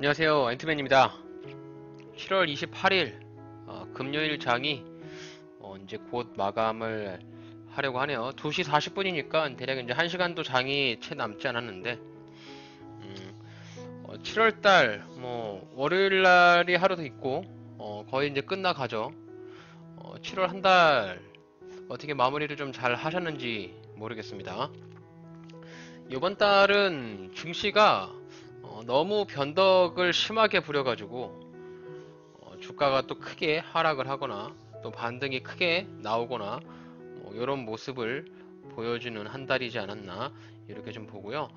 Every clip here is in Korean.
안녕하세요, 앤트맨입니다. 7월 28일 금요일 장이 이제 곧 마감을 하려고 하네요. 2시 40분이니까 대략 이제 1시간도 장이 채 남지 않았는데 7월달 월요일 날이 하루 더 있고 거의 이제 끝나가죠. 7월 한 달 어떻게 마무리를 좀 잘 하셨는지 모르겠습니다. 이번 달은 증시가 너무 변덕을 심하게 부려가지고 주가가 또 크게 하락을 하거나 또 반등이 크게 나오거나 이런 모습을 보여주는 한 달이지 않았나 이렇게 좀 보고요.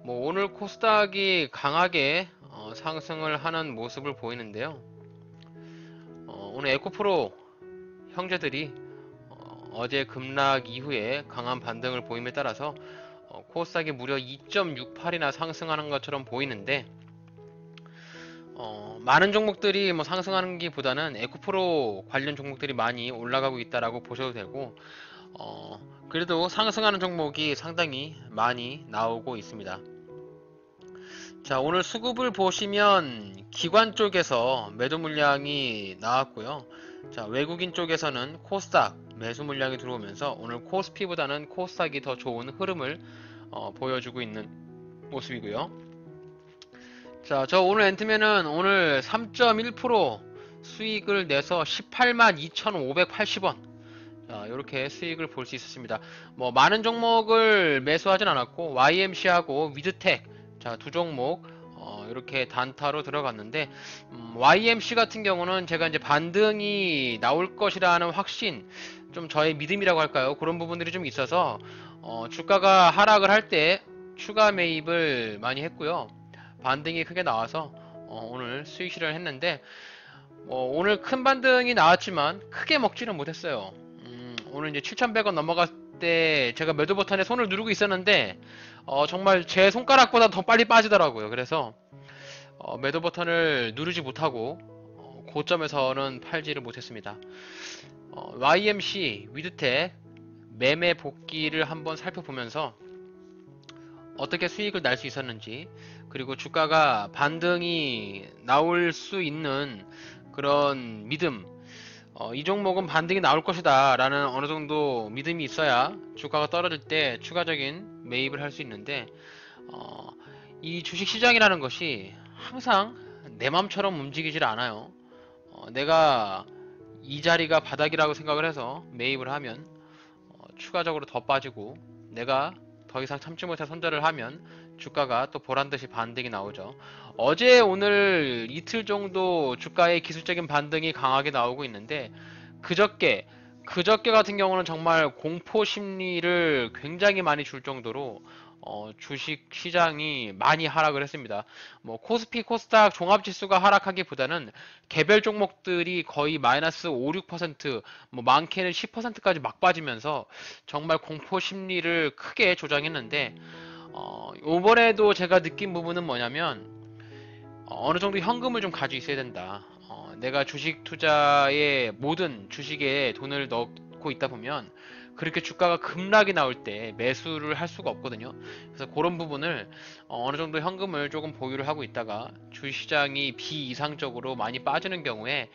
오늘 코스닥이 강하게 상승을 하는 모습을 보이는데요. 오늘 에코프로 형제들이 어제 급락 이후에 강한 반등을 보임에 따라서 코스닥이 무려 2.68이나 상승하는 것처럼 보이는데 많은 종목들이 상승하는 기보다는 에코프로 관련 종목들이 많이 올라가고 있다라고 보셔도 되고 그래도 상승하는 종목이 상당히 많이 나오고 있습니다. 자, 오늘 수급을 보시면 기관 쪽에서 매도 물량이 나왔고요. 자, 외국인 쪽에서는 코스닥 매수 물량이 들어오면서 오늘 코스피보다는 코스닥이 더 좋은 흐름을 보여주고 있는 모습이고요. 자, 저 오늘 앤트맨은 오늘 3.1% 수익을 내서 182,580원. 자, 이렇게 수익을 볼 수 있었습니다. 많은 종목을 매수하진 않았고, YMC하고 위드텍, 자, 두 종목, 이렇게 단타로 들어갔는데, YMC 같은 경우는 제가 이제 반등이 나올 것이라는 확신, 좀 저의 믿음이라고 할까요? 그런 부분들이 좀 있어서, 주가가 하락을 할 때 추가 매입을 많이 했고요. 반등이 크게 나와서 오늘 수익 실현을 했는데 오늘 큰 반등이 나왔지만 크게 먹지는 못했어요. 오늘 이제 7,100원 넘어갔을 때 제가 매도 버튼에 손을 누르고 있었는데 정말 제 손가락보다 더 빨리 빠지더라고요. 그래서 매도 버튼을 누르지 못하고 고점에서는 팔지를 못했습니다. YMC 위드텍 매매 복귀를 한번 살펴보면서 어떻게 수익을 날 수 있었는지, 그리고 주가가 반등이 나올 수 있는 그런 믿음, 이 종목은 반등이 나올 것이다 라는 어느 정도 믿음이 있어야 주가가 떨어질 때 추가적인 매입을 할 수 있는데 이 주식시장이라는 것이 항상 내 맘처럼 움직이질 않아요. 내가 이 자리가 바닥이라고 생각을 해서 매입을 하면 추가적으로 더 빠지고, 내가 더 이상 참지 못해 손절을 하면 주가가 또 보란듯이 반등이 나오죠. 어제 오늘 이틀 정도 주가의 기술적인 반등이 강하게 나오고 있는데 그저께 같은 경우는 정말 공포 심리를 굉장히 많이 줄 정도로 주식 시장이 많이 하락을 했습니다. 코스피, 코스닥 종합지수가 하락하기보다는 개별 종목들이 거의 마이너스 5, 6%, 많게는 10%까지 막 빠지면서 정말 공포 심리를 크게 조장했는데 이번에도 제가 느낀 부분은 뭐냐면 어느 정도 현금을 좀 가지고 있어야 된다. 내가 주식 투자에 모든 주식에 돈을 넣고 있다 보면 그렇게 주가가 급락이 나올 때 매수를 할 수가 없거든요. 그래서 그런 부분을 어느 정도 현금을 조금 보유를 하고 있다가 주시장이 비이상적으로 많이 빠지는 경우에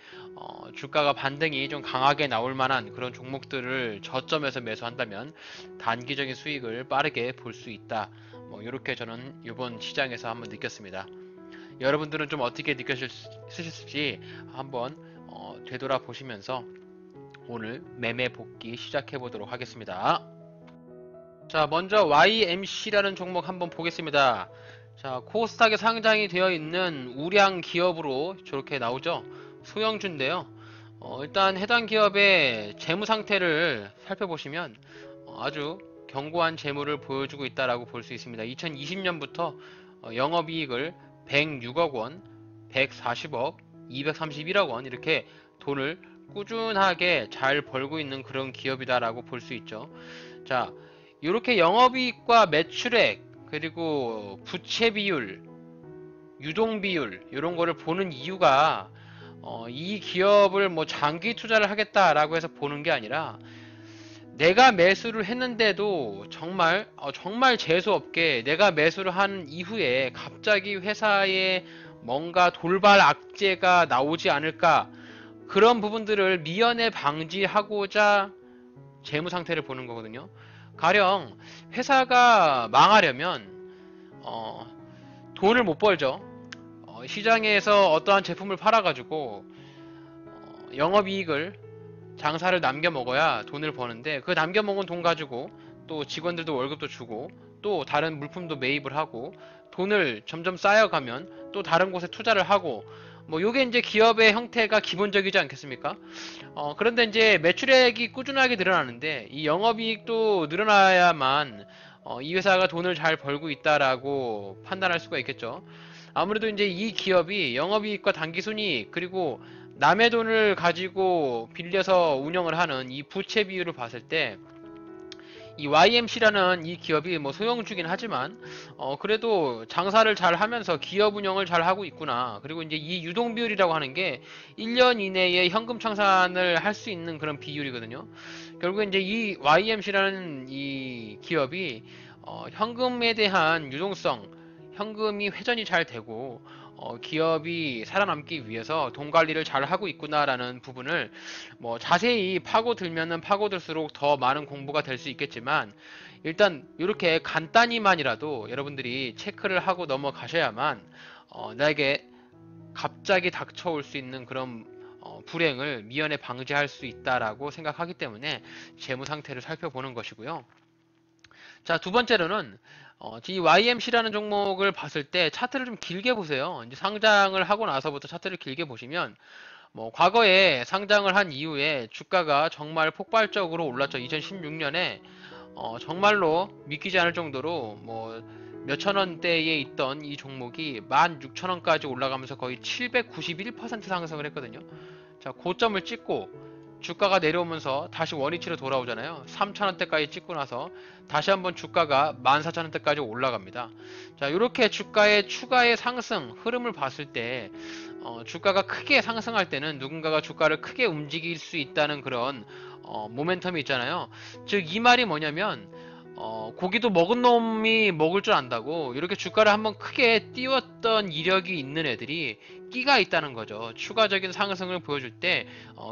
주가가 반등이 좀 강하게 나올 만한 그런 종목들을 저점에서 매수한다면 단기적인 수익을 빠르게 볼 수 있다. 이렇게 저는 이번 시장에서 한번 느꼈습니다. 여러분들은 좀 어떻게 느끼실지 한번 되돌아보시면서 오늘 매매 복귀 시작해 보도록 하겠습니다. 자, 먼저 YMC라는 종목 한번 보겠습니다. 자, 코스닥에 상장이 되어 있는 우량 기업으로 저렇게 나오죠. 소형주인데요. 일단 해당 기업의 재무 상태를 살펴보시면 아주 견고한 재무를 보여주고 있다라고 볼 수 있습니다. 2020년부터 영업이익을 106억 원, 140억, 231억 원 이렇게 돈을 꾸준하게 잘 벌고 있는 그런 기업이다라고 볼 수 있죠. 자, 이렇게 영업이익과 매출액, 그리고 부채 비율, 유동 비율 이런 거를 보는 이유가 이 기업을 장기 투자를 하겠다라고 해서 보는 게 아니라 내가 매수를 했는데도 정말 재수 없게 내가 매수를 한 이후에 갑자기 회사의 뭔가 돌발 악재가 나오지 않을까, 그런 부분들을 미연에 방지하고자 재무 상태를 보는 거거든요. 가령 회사가 망하려면 어, 돈을 못 벌죠. 시장에서 어떠한 제품을 팔아가지고 영업이익을, 장사를 남겨 먹어야 돈을 버는데, 그 남겨 먹은 돈 가지고 또 직원들도 월급도 주고 또 다른 물품도 매입을 하고 돈을 점점 쌓여가면 또 다른 곳에 투자를 하고, 뭐 요게 이제 기업의 형태가 기본적이지 않겠습니까? 그런데 이제 매출액이 꾸준하게 늘어나는데 이 영업이익도 늘어나야만 이 회사가 돈을 잘 벌고 있다라고 판단할 수가 있겠죠. 아무래도 이제 이 기업이 영업이익과 당기순이익, 그리고 남의 돈을 가지고 빌려서 운영을 하는 이 부채 비율을 봤을 때 이 YMC라는 이 기업이 뭐 소형주긴 하지만 그래도 장사를 잘 하면서 기업 운영을 잘 하고 있구나. 그리고 이제 이 유동 비율이라고 하는 게 1년 이내에 현금 청산을 할 수 있는 그런 비율이거든요. 결국 이제 이 YMC라는 이 기업이 현금에 대한 유동성, 현금이 회전이 잘 되고 기업이 살아남기 위해서 돈 관리를 잘 하고 있구나라는 부분을 뭐 자세히 파고들면은 파고들수록 더 많은 공부가 될 수 있겠지만, 일단 이렇게 간단히만이라도 여러분들이 체크를 하고 넘어가셔야만 나에게 갑자기 닥쳐올 수 있는 그런 불행을 미연에 방지할 수 있다라고 생각하기 때문에 재무 상태를 살펴보는 것이고요. 자, 두 번째로는 이 YMC라는 종목을 봤을 때 차트를 좀 길게 보세요. 이제 상장을 하고 나서부터 차트를 길게 보시면 뭐 과거에 상장을 한 이후에 주가가 정말 폭발적으로 올랐죠. 2016년에 정말로 믿기지 않을 정도로 뭐 몇천 원대에 있던 이 종목이 16,000원까지 올라가면서 거의 791% 상승을 했거든요. 자, 고점을 찍고 주가가 내려오면서 다시 원위치로 돌아오잖아요. 3,000원대까지 찍고 나서 다시 한번 주가가 14,000원대까지 올라갑니다. 자, 이렇게 주가의 추가의 상승 흐름을 봤을 때 주가가 크게 상승할 때는 누군가가 주가를 크게 움직일 수 있다는 그런 모멘텀이 있잖아요. 즉 이 말이 뭐냐면 고기도 먹은 놈이 먹을 줄 안다고, 이렇게 주가를 한번 크게 띄웠던 이력이 있는 애들이 끼가 있다는 거죠. 추가적인 상승을 보여줄 때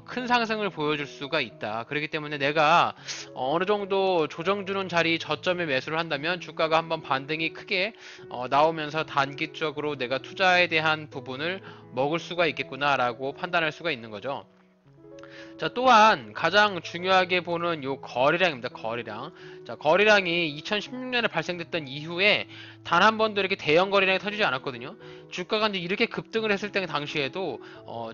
큰 상승을 보여줄 수가 있다. 그렇기 때문에 내가 어느 정도 조정주는 자리 저점에 매수를 한다면 주가가 한번 반등이 크게 나오면서 단기적으로 내가 투자에 대한 부분을 먹을 수가 있겠구나라고 판단할 수가 있는 거죠. 자, 또한 가장 중요하게 보는 요 거래량입니다. 거래량. 자, 거래량이 2016년에 발생됐던 이후에 단 한 번도 이렇게 대형 거래량이 터지지 않았거든요. 주가가 이제 이렇게 급등을 했을 때 당시에도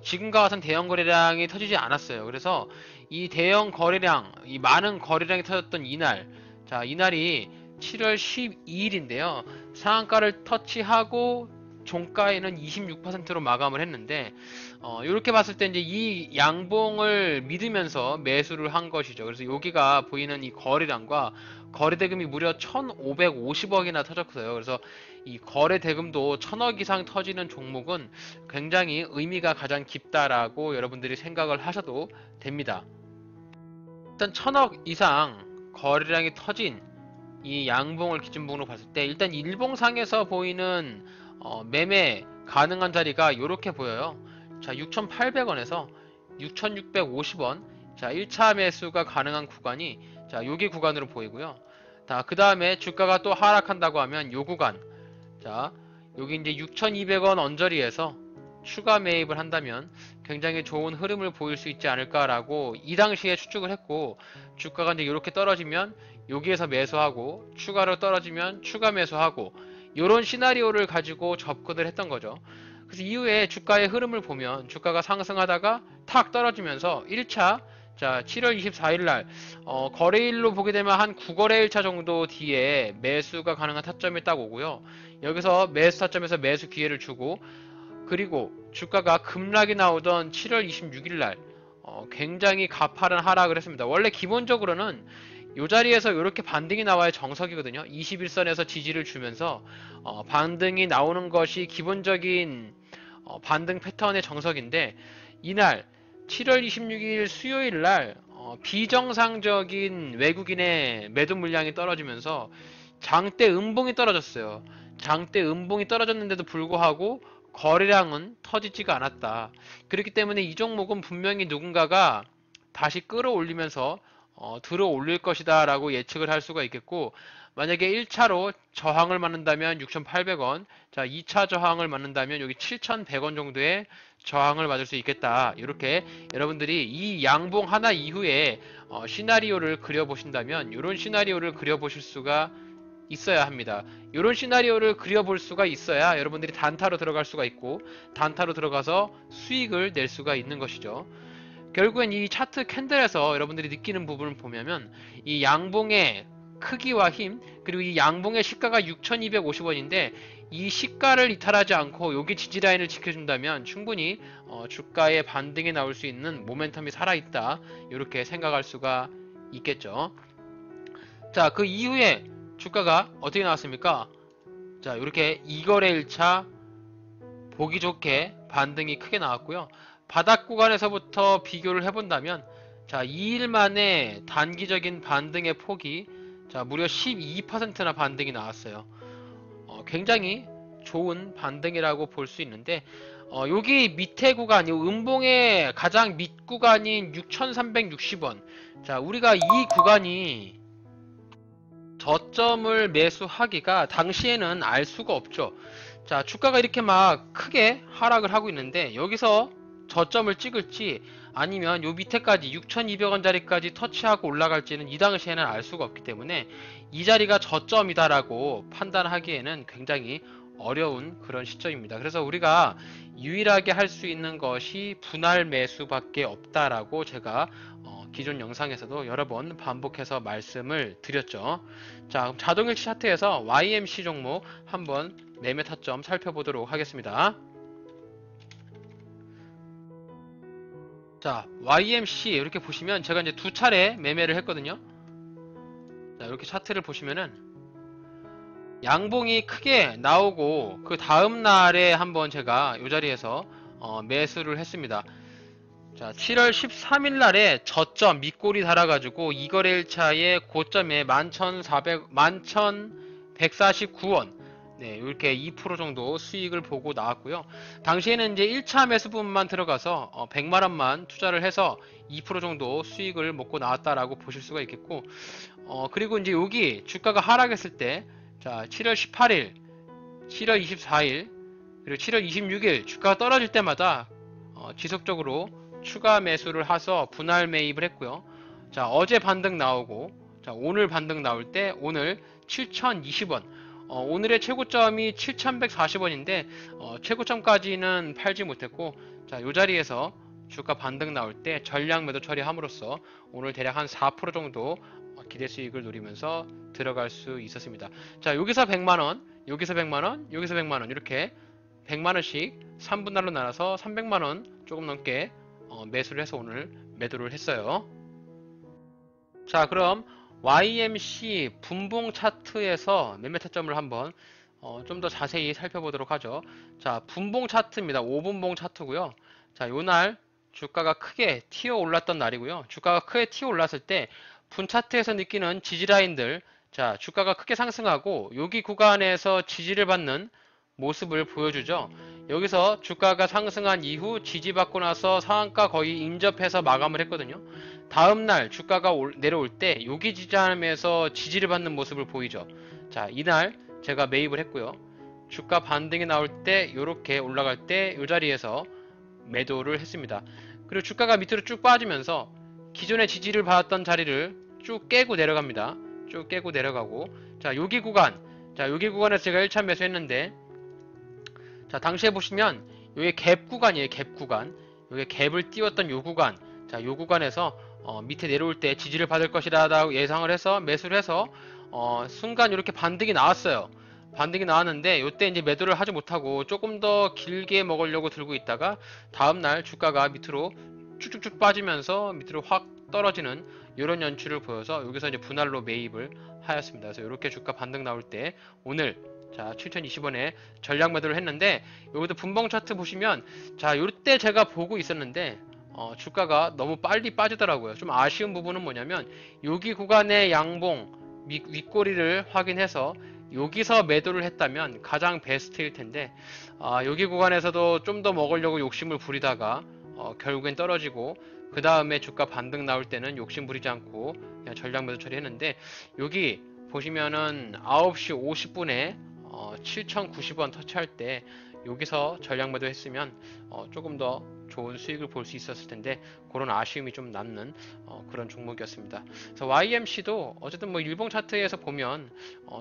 지금과 같은 대형 거래량이 터지지 않았어요. 그래서 이 대형 거래량, 이 많은 거래량이 터졌던 이날, 자, 이날이 7월 12일인데요. 상한가를 터치하고 종가에는 26%로 마감을 했는데 이렇게 봤을 때 이제 이 양봉을 믿으면서 매수를 한 것이죠. 그래서 여기가 보이는 이 거래량과 거래 대금이 무려 1,550억이나 터졌어요. 그래서 이 거래 대금도 1,000억 이상 터지는 종목은 굉장히 의미가 가장 깊다라고 여러분들이 생각을 하셔도 됩니다. 일단 1,000억 이상 거래량이 터진 이 양봉을 기준봉으로 봤을 때 일단 일봉상에서 보이는 매매 가능한 자리가 이렇게 보여요. 자, 6,800원에서 6,650원. 자, 1차 매수가 가능한 구간이 자, 여기 구간으로 보이고요. 자, 그 다음에 주가가 또 하락한다고 하면 요 구간. 자, 여기 이제 6,200원 언저리에서 추가 매입을 한다면 굉장히 좋은 흐름을 보일 수 있지 않을까라고 이 당시에 추측을 했고, 주가가 이제 이렇게 떨어지면 여기에서 매수하고 추가로 떨어지면 추가 매수하고 이런 시나리오를 가지고 접근을 했던 거죠. 그래서 이후에 주가의 흐름을 보면 주가가 상승하다가 탁 떨어지면서 1차, 자, 7월 24일 날 거래일로 보게 되면 한 9거래일차 정도 뒤에 매수가 가능한 타점이 딱 오고요. 여기서 매수 타점에서 매수 기회를 주고, 그리고 주가가 급락이 나오던 7월 26일 날 굉장히 가파른 하락을 했습니다. 원래 기본적으로는 이 자리에서 이렇게 반등이 나와야 정석이거든요. 21선에서 지지를 주면서 반등이 나오는 것이 기본적인 반등 패턴의 정석인데, 이날 7월 26일 수요일 날 비정상적인 외국인의 매도 물량이 떨어지면서 장대 음봉이 떨어졌어요. 장대 음봉이 떨어졌는데도 불구하고 거래량은 터지지가 않았다. 그렇기 때문에 이 종목은 분명히 누군가가 다시 끌어올리면서 들어 올릴 것이다 라고 예측을 할 수가 있겠고, 만약에 1차로 저항을 맞는다면 6,800원, 자 2차 저항을 맞는다면 여기 7,100원 정도의 저항을 맞을 수 있겠다. 이렇게 여러분들이 이 양봉 하나 이후에 시나리오를 그려보신다면 이런 시나리오를 그려보실 수가 있어야 합니다. 이런 시나리오를 그려볼 수가 있어야 여러분들이 단타로 들어갈 수가 있고, 단타로 들어가서 수익을 낼 수가 있는 것이죠. 결국엔 이 차트 캔들에서 여러분들이 느끼는 부분을 보면 이 양봉의 크기와 힘, 그리고 이 양봉의 시가가 6,250원인데 이 시가를 이탈하지 않고 여기 지지라인을 지켜준다면 충분히 주가의 반등이 나올 수 있는 모멘텀이 살아있다, 이렇게 생각할 수가 있겠죠. 자, 그 이후에 주가가 어떻게 나왔습니까? 자, 이렇게 2거래 1차 보기 좋게 반등이 크게 나왔고요. 바닥 구간에서부터 비교를 해본다면, 자, 2일 만에 단기적인 반등의 폭이 자, 무려 12%나 반등이 나왔어요. 굉장히 좋은 반등이라고 볼 수 있는데, 여기 밑에 구간이 음봉의 가장 밑 구간인 6,360원. 자, 우리가 이 구간이 저점을 매수하기가 당시에는 알 수가 없죠. 자, 주가가 이렇게 막 크게 하락을 하고 있는데 여기서 저점을 찍을지 아니면 요 밑에까지 6,200원짜리까지 터치하고 올라갈지는 이 당시에는 알 수가 없기 때문에 이 자리가 저점이다라고 판단하기에는 굉장히 어려운 그런 시점입니다. 그래서 우리가 유일하게 할 수 있는 것이 분할 매수밖에 없다라고 제가 기존 영상에서도 여러 번 반복해서 말씀을 드렸죠. 자, 그럼 자동일치 차트에서 YMC 종목 한번 매매 타점 살펴보도록 하겠습니다. 자, YMC 이렇게 보시면 제가 이제 두 차례 매매를 했거든요. 자, 이렇게 차트를 보시면은 양봉이 크게 나오고 그 다음 날에 한번 제가 이 자리에서 매수를 했습니다. 자, 7월 13일 날에 저점 밑골이 달아가지고 2거래 1차의 고점에 11,149원. 네, 이렇게 2% 정도 수익을 보고 나왔고요. 당시에는 이제 1차 매수분만 들어가서 100만원만 투자를 해서 2% 정도 수익을 먹고 나왔다라고 보실 수가 있겠고, 그리고 이제 여기 주가가 하락했을 때, 자, 7월 18일, 7월 24일, 그리고 7월 26일 주가가 떨어질 때마다 지속적으로 추가 매수를 해서 분할 매입을 했고요. 자, 어제 반등 나오고, 자, 오늘 반등 나올 때 오늘 7,020원. 오늘의 최고점이 7,140원인데 최고점까지는 팔지 못했고, 자, 요 자리에서 주가 반등 나올 때 전량 매도 처리함으로써 오늘 대략 한 4% 정도 기대 수익을 노리면서 들어갈 수 있었습니다. 자, 여기서 100만원, 여기서 100만원, 여기서 100만원, 이렇게 100만원씩 3분할로 나눠서 300만원 조금 넘게 매수를 해서 오늘 매도를 했어요. 자, 그럼 YMC 분봉 차트에서 매매 타점을 한번 좀 더 자세히 살펴보도록 하죠. 자, 분봉 차트입니다. 5분봉 차트고요. 자, 요날 주가가 크게 튀어 올랐던 날이고요. 주가가 크게 튀어 올랐을 때 분 차트에서 느끼는 지지라인들, 자, 주가가 크게 상승하고 여기 구간에서 지지를 받는 모습을 보여주죠. 여기서 주가가 상승한 이후 지지받고 나서 상한가 거의 인접해서 마감을 했거든요. 다음날 주가가 내려올 때 여기 지지하면서 지지를 받는 모습을 보이죠. 자, 이날 제가 매입을 했고요. 주가 반등이 나올 때 이렇게 올라갈 때 이 자리에서 매도를 했습니다. 그리고 주가가 밑으로 쭉 빠지면서 기존의 지지를 받았던 자리를 쭉 깨고 내려갑니다. 쭉 깨고 내려가고, 자, 여기 구간, 자, 여기 구간에서 제가 1차 매수했는데, 자, 당시에 보시면 요게 갭 구간이에요. 갭 구간. 요게 갭을 띄웠던 요 구간. 자, 요 구간에서 밑에 내려올 때 지지를 받을 것이라고 예상을 해서 매수를 해서 순간 이렇게 반등이 나왔어요. 반등이 나왔는데 요때 이제 매도를 하지 못하고 조금 더 길게 먹으려고 들고 있다가 다음날 주가가 밑으로 쭉쭉쭉 빠지면서 밑으로 확 떨어지는 이런 연출을 보여서 여기서 이제 분할로 매입을 하였습니다. 그래서 이렇게 주가 반등 나올 때 오늘 자, 7,020원에 전량 매도를 했는데, 여기도 분봉 차트 보시면, 자, 요때 제가 보고 있었는데 주가가 너무 빨리 빠지더라고요. 좀 아쉬운 부분은 뭐냐면 여기 구간의 양봉 윗꼬리를 확인해서 여기서 매도를 했다면 가장 베스트일 텐데 여기 구간에서도 좀 더 먹으려고 욕심을 부리다가 결국엔 떨어지고 그 다음에 주가 반등 나올 때는 욕심 부리지 않고 그냥 전략 매도 처리했는데 여기 보시면은 9시 50분에 7,090원 터치할 때 여기서 전략 매도 했으면 조금 더 좋은 수익을 볼 수 있었을 텐데 그런 아쉬움이 좀 남는 그런 종목이었습니다. 그래서 YMC도 어쨌든 뭐 일봉 차트에서 보면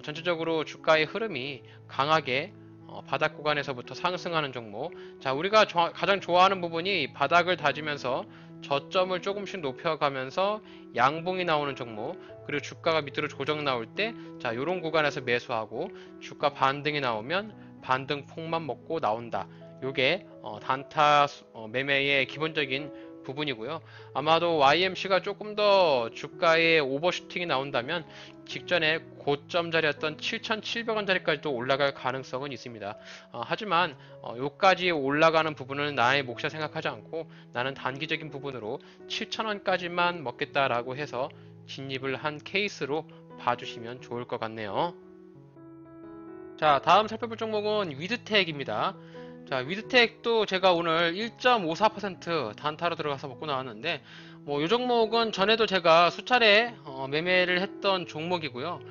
전체적으로 주가의 흐름이 강하게 바닥 구간에서부터 상승하는 종목. 자, 우리가 가장 좋아하는 부분이 바닥을 다지면서 저점을 조금씩 높여가면서 양봉이 나오는 종목, 그리고 주가가 밑으로 조정 나올 때, 자, 요런 구간에서 매수하고 주가 반등이 나오면 반등 폭만 먹고 나온다. 요게 단타 매매의 기본적인 부분이고요. 아마도 YMC가 조금 더 주가에 오버슈팅이 나온다면 직전에 고점 자리였던 7,700원 자리까지도 올라갈 가능성은 있습니다. 하지만 요까지 올라가는 부분은 나의 몫이라 생각하지 않고 나는 단기적인 부분으로 7,000원까지만 먹겠다라고 해서 진입을 한 케이스로 봐주시면 좋을 것 같네요. 자, 다음 살펴볼 종목은 위드텍입니다. 자, 위드텍도 제가 오늘 1.54% 단타로 들어가서 먹고 나왔는데, 이 종목은 전에도 제가 수차례 매매를 했던 종목이고요.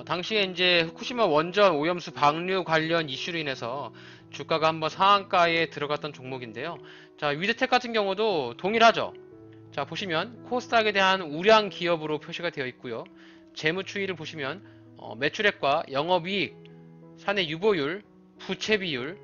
당시에 이제 후쿠시마 원전 오염수 방류 관련 이슈로 인해서 주가가 한번 상한가에 들어갔던 종목인데요. 자, 위드텍 같은 경우도 동일하죠. 자, 보시면 코스닥에 대한 우량 기업으로 표시가 되어 있고요. 재무 추이를 보시면 매출액과 영업이익, 사내 유보율, 부채 비율,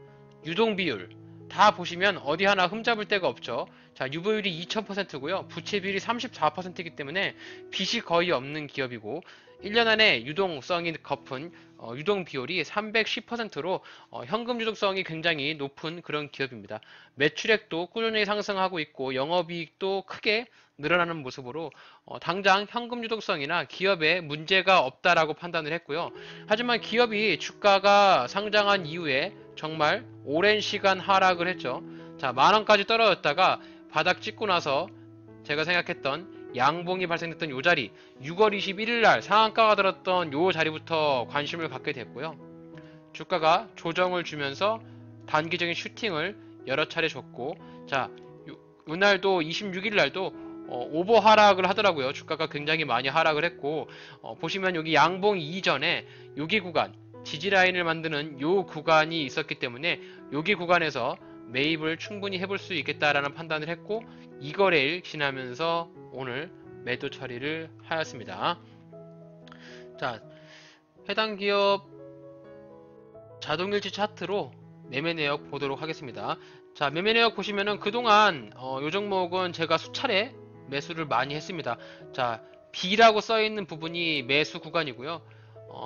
유동 비율 다 보시면 어디 하나 흠잡을 데가 없죠. 자, 유보율이 2000%고요. 부채 비율이 34%이기 때문에 빚이 거의 없는 기업이고 1년 안에 유동성이 거푼 유동 비율이 310%로 현금 유동성이 굉장히 높은 그런 기업입니다. 매출액도 꾸준히 상승하고 있고 영업이익도 크게 늘어나는 모습으로 당장 현금 유동성이나 기업에 문제가 없다라고 판단을 했고요. 하지만 기업이 주가가 상장한 이후에 정말 오랜 시간 하락을 했죠. 자, 만원까지 떨어졌다가 바닥 찍고 나서 제가 생각했던 양봉이 발생됐던 요 자리 6월 21일 날 상한가가 들었던 요 자리부터 관심을 갖게 됐고요. 주가가 조정을 주면서 단기적인 슈팅을 여러 차례 줬고, 자, 이날도 26일 날도 오버 하락을 하더라고요. 주가가 굉장히 많이 하락을 했고, 보시면 여기 양봉 이전에 여기 구간 지지라인을 만드는 요 구간이 있었기 때문에 여기 구간에서 매입을 충분히 해볼 수 있겠다라는 판단을 했고, 이 거래일 지나면서 오늘 매도 처리를 하였습니다. 자, 해당 기업 자동일치 차트로 매매 내역 보도록 하겠습니다. 자, 매매 내역 보시면은 그동안 요 종목은 제가 수차례 매수를 많이 했습니다. 자, B라고 써있는 부분이 매수 구간이고요.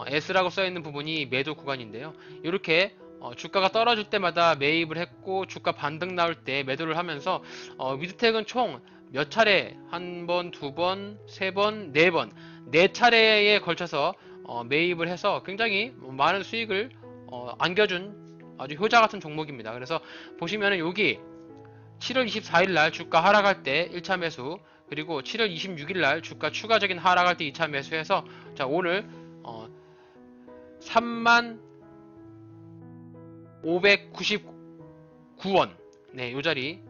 S라고 써있는 부분이 매도 구간인데요. 이렇게 주가가 떨어질 때마다 매입을 했고 주가 반등 나올 때 매도를 하면서 위드텍은 총 몇 차례, 한 번, 두 번, 세 번, 네 번, 네 차례에 걸쳐서 매입을 해서 굉장히 많은 수익을 안겨준 아주 효자 같은 종목입니다. 그래서 보시면은 여기 7월 24일 날 주가 하락할 때 1차 매수, 그리고 7월 26일 날 주가 추가적인 하락할 때 2차 매수해서 자, 오늘 35,599원, 네, 요 자리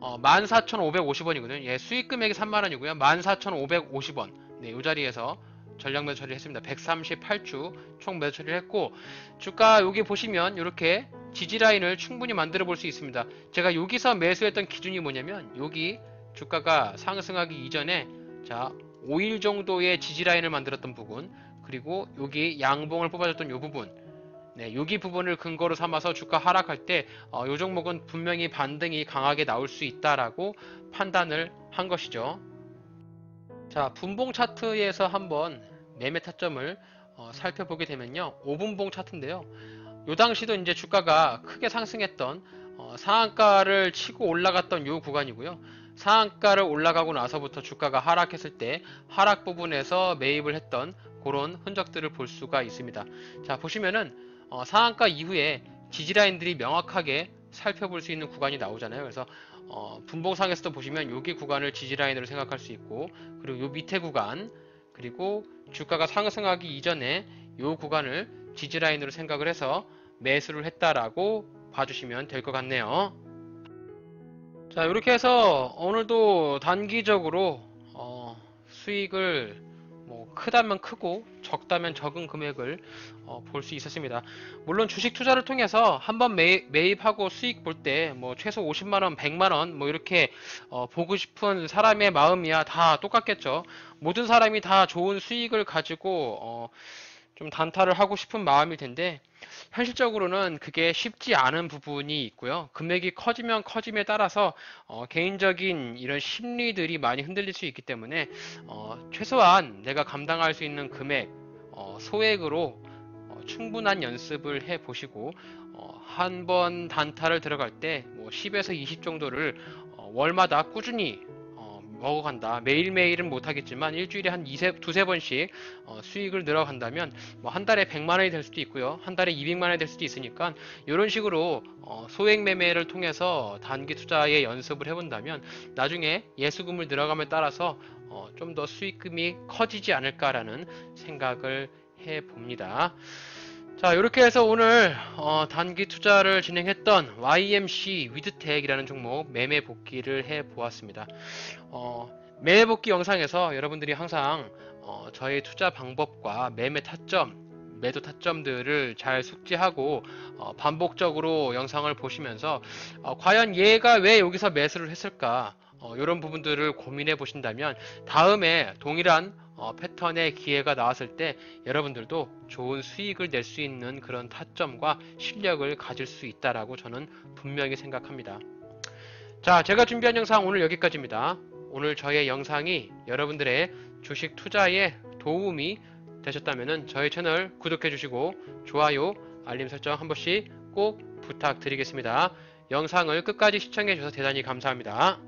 14,550원이거든요. 예, 수익 금액이 3만원이고요. 14,550원, 네, 요 자리에서 전략 매도 처리를 했습니다. 138주 총 매도 처리를 했고, 주가 여기 보시면 이렇게 지지라인을 충분히 만들어 볼 수 있습니다. 제가 여기서 매수했던 기준이 뭐냐면 여기 주가가 상승하기 이전에 자, 5일 정도의 지지라인을 만들었던 부분, 그리고 여기 양봉을 뽑아줬던 이 부분, 네, 여기 부분을 근거로 삼아서 주가 하락할 때 이 종목은 분명히 반등이 강하게 나올 수 있다라고 판단을 한 것이죠. 자, 분봉 차트에서 한번 매매 타점을 살펴보게 되면요, 5분봉 차트인데요. 요 당시도 이제 주가가 크게 상승했던 상한가를 치고 올라갔던 요 구간이고요. 상한가를 올라가고 나서부터 주가가 하락했을 때 하락 부분에서 매입을 했던 그런 흔적들을 볼 수가 있습니다. 자, 보시면은 상한가 이후에 지지라인들이 명확하게 살펴볼 수 있는 구간이 나오잖아요. 그래서 분봉상에서도 보시면 여기 구간을 지지라인으로 생각할 수 있고, 그리고 요 밑에 구간, 그리고 주가가 상승하기 이전에 요 구간을 지지라인으로 생각을 해서 매수를 했다라고 봐주시면 될 것 같네요. 자, 이렇게 해서 오늘도 단기적으로 수익을 뭐 크다면 크고 적다면 적은 금액을 볼 수 있었습니다. 물론 주식 투자를 통해서 한번 매입하고 수익 볼 때 뭐 최소 50만원, 100만원 뭐 이렇게 보고 싶은 사람의 마음이야 다 똑같겠죠. 모든 사람이 다 좋은 수익을 가지고 좀 단타를 하고 싶은 마음일 텐데 현실적으로는 그게 쉽지 않은 부분이 있고요. 금액이 커지면 커짐에 따라서 개인적인 이런 심리들이 많이 흔들릴 수 있기 때문에 최소한 내가 감당할 수 있는 금액, 소액으로 충분한 연습을 해 보시고 한 번 단타를 들어갈 때 뭐 10에서 20 정도를 월마다 꾸준히 먹어간다. 매일매일은 못하겠지만 일주일에 한 두세 번씩 수익을 늘어간다면 뭐 한 달에 100만원이 될 수도 있고요. 한 달에 200만원이 될 수도 있으니까 이런 식으로 소액 매매를 통해서 단기 투자에 연습을 해본다면 나중에 예수금을 늘어감에 따라서 좀 더 수익금이 커지지 않을까라는 생각을 해봅니다. 자, 이렇게 해서 오늘 단기 투자를 진행했던 YMC 위드텍이라는 종목 매매 복귀를 해보았습니다. 매매 복귀 영상에서 여러분들이 항상 저의 투자 방법과 매매 타점, 매도 타점들을 잘 숙지하고 반복적으로 영상을 보시면서 과연 얘가 왜 여기서 매수를 했을까? 이런 부분들을 고민해 보신다면 다음에 동일한 패턴의 기회가 나왔을 때 여러분들도 좋은 수익을 낼 수 있는 그런 타점과 실력을 가질 수 있다라고 저는 분명히 생각합니다. 자, 제가 준비한 영상 오늘 여기까지입니다. 오늘 저의 영상이 여러분들의 주식 투자에 도움이 되셨다면 저희 채널 구독해 주시고 좋아요, 알림 설정 한 번씩 꼭 부탁드리겠습니다. 영상을 끝까지 시청해 주셔서 대단히 감사합니다.